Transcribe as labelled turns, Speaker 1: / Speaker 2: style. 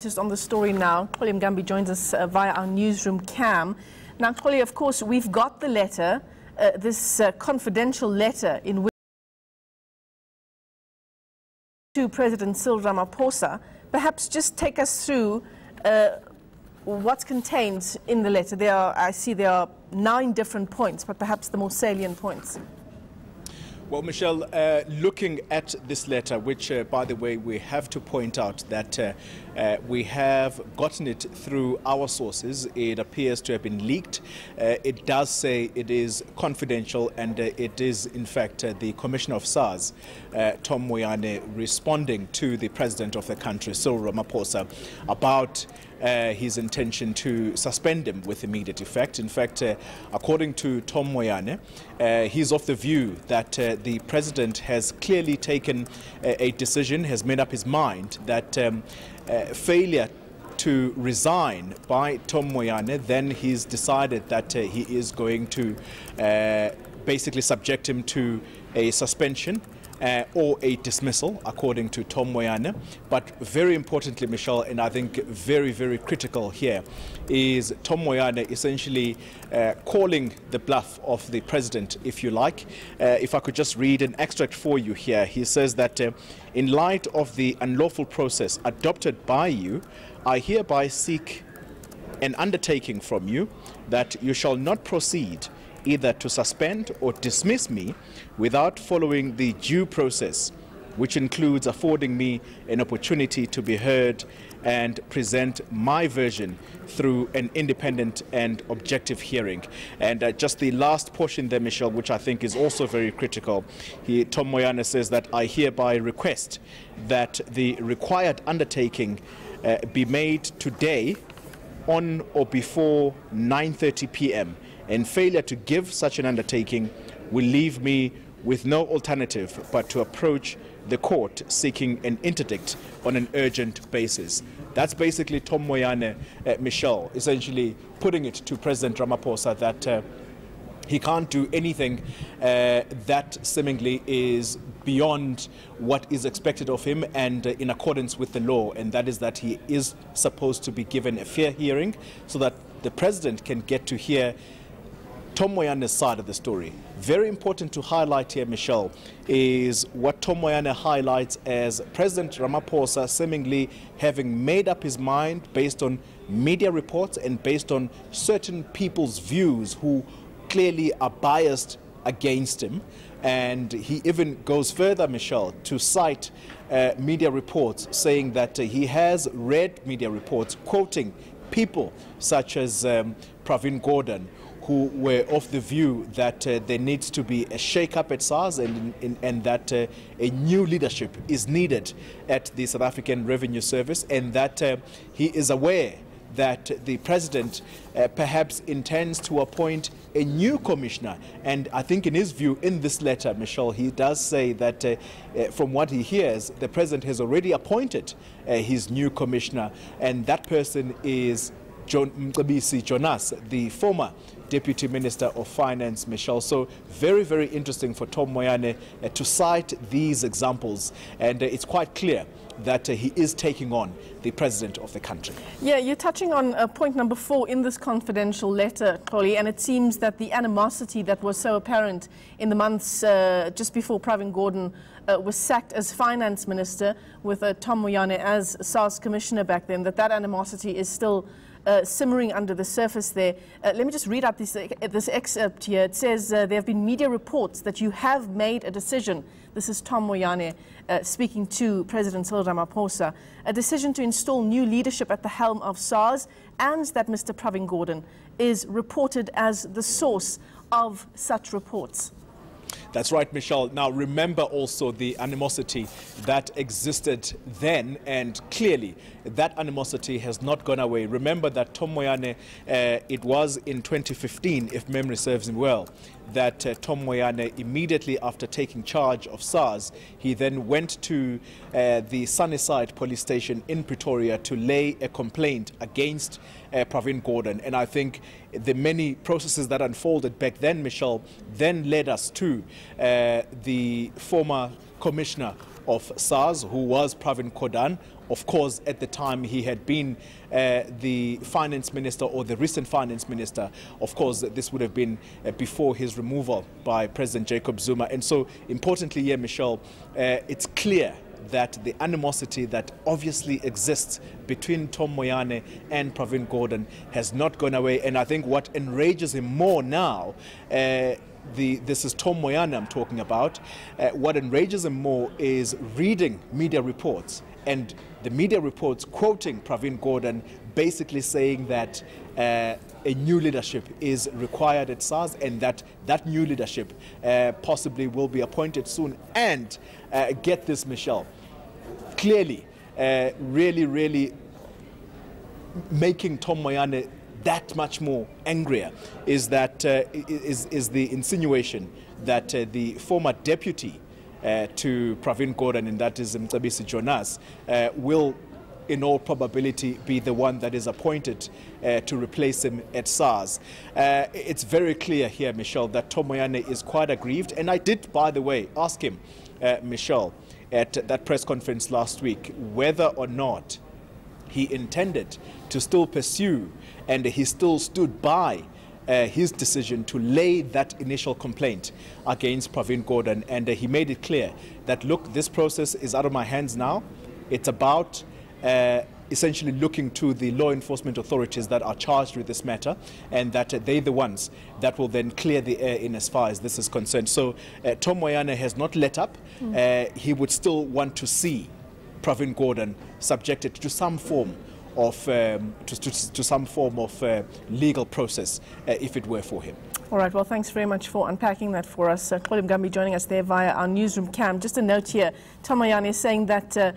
Speaker 1: Just on the story now, Xoli Mngambi joins us via our newsroom cam. Now, Xoli, of course, we've got the letter, this confidential letter in which to President Cyril Ramaphosa. Perhaps just take us through what's contained in the letter. I see there are 9 different points, but perhaps the more salient points.
Speaker 2: Well, Michelle, looking at this letter, which, by the way, we have to point out that we have gotten it through our sources. It appears to have been leaked. It does say it is confidential, and it is, in fact, the Commissioner of SARS, Tom Moyane, responding to the President of the country, Cyril Ramaphosa, about his intention to suspend him with immediate effect. In fact, according to Tom Moyane, he's of the view that the President has clearly taken a decision, has made up his mind that failure to resign by Tom Moyane, then he's decided that he is going to basically subject him to a suspension or a dismissal, according to Tom Moyane. But very importantly, Michelle, and I think very, very critical here, is Tom Moyane essentially calling the bluff of the President, if you like. If I could just read an extract for you here. He says that in light of the unlawful process adopted by you, I hereby seek an undertaking from you that you shall not proceed either to suspend or dismiss me without following the due process, which includes affording me an opportunity to be heard and present my version through an independent and objective hearing. And just the last portion there, Michelle, which I think is also very critical. Tom Moyane says that I hereby request that the required undertaking be made today on or before 9:30 p.m. and failure to give such an undertaking will leave me with no alternative but to approach the court seeking an interdict on an urgent basis. That's basically Tom Moyane, Michelle, essentially putting it to President Ramaphosa that he can't do anything that seemingly is beyond what is expected of him and in accordance with the law, and that is that he is supposed to be given a fair hearing so that the President can get to hear Tom Moyane's side of the story. Very important to highlight here, Michelle, is what Tom Moyane highlights as President Ramaphosa seemingly having made up his mind based on media reports and based on certain people's views who clearly are biased against him. And he even goes further, Michelle, to cite media reports saying that he has read media reports quoting people such as Pravin Gordhan, who were of the view that there needs to be a shake-up at SARS and that a new leadership is needed at the South African Revenue Service, and that he is aware that the President perhaps intends to appoint a new commissioner. And I think in his view, in this letter, Michelle, he does say that from what he hears, the President has already appointed his new commissioner, and that person is Jonas, the former Deputy Minister of Finance, Michelle. So very, very interesting for Tom Moyane to cite these examples, and it's quite clear that he is taking on the President of the country. Yeah,
Speaker 1: you're touching on point number 4 in this confidential letter, Xoli, and it seems that the animosity that was so apparent in the months just before Pravin Gordhan was sacked as Finance Minister with Tom Moyane as SARS Commissioner back then, that animosity is still simmering under the surface there. Let me just read out this excerpt here. It says there have been media reports that you have made a decision. This is Tom Moyane speaking to President Cyril Ramaphosa. A decision to install new leadership at the helm of SARS, and that Mr. Pravin Gordhan is reported as the source of such reports.
Speaker 2: That's right, Michelle. Now, remember also the animosity that existed then, and clearly that animosity has not gone away. Remember that Tom Moyane, it was in 2015, if memory serves him well, that Tom Moyane, immediately after taking charge of SARS, he then went to the Sunnyside police station in Pretoria to lay a complaint against Pravin Gordhan. And I think the many processes that unfolded back then, Michelle, then led us to the former commissioner of SARS, who was Pravin Gordhan. Of course, at the time he had been the finance minister, or the recent finance minister. Of course, this would have been before his removal by President Jacob Zuma. And so, importantly here, Michelle, it's clear that the animosity that obviously exists between Tom Moyane and Pravin Gordhan has not gone away. And I think what enrages him more now, this is Tom Moyane I'm talking about, what enrages him more is reading media reports, and the media reports quoting Pravin Gordhan basically saying that a new leadership is required at SARS, and that new leadership possibly will be appointed soon. And get this, Michelle, clearly really making Tom Moyane that much more angrier is that is the insinuation that the former deputy to Pravin Gordhan, and that is Mcebisi Jonas, will in all probability be the one that is appointed to replace him at SARS. It's very clear here, Michelle, that Tom Moyane is quite aggrieved. And I did, by the way, ask him, Michelle, at that press conference last week, whether or not he intended to still pursue, and he still stood by his decision to lay that initial complaint against Pravin Gordhan. And he made it clear that, look, this process is out of my hands now. It's about essentially looking to the law enforcement authorities that are charged with this matter, and that they're the ones that will then clear the air in as far as this is concerned. So Tom Moyane has not let up. He would still want to see Pravin Gordhan subjected to some form of legal process if it were for him.
Speaker 1: All right, well, thanks very much for unpacking that for us. Xoli Mngambi joining us there via our newsroom cam. Just a note here, Tom Moyane is saying that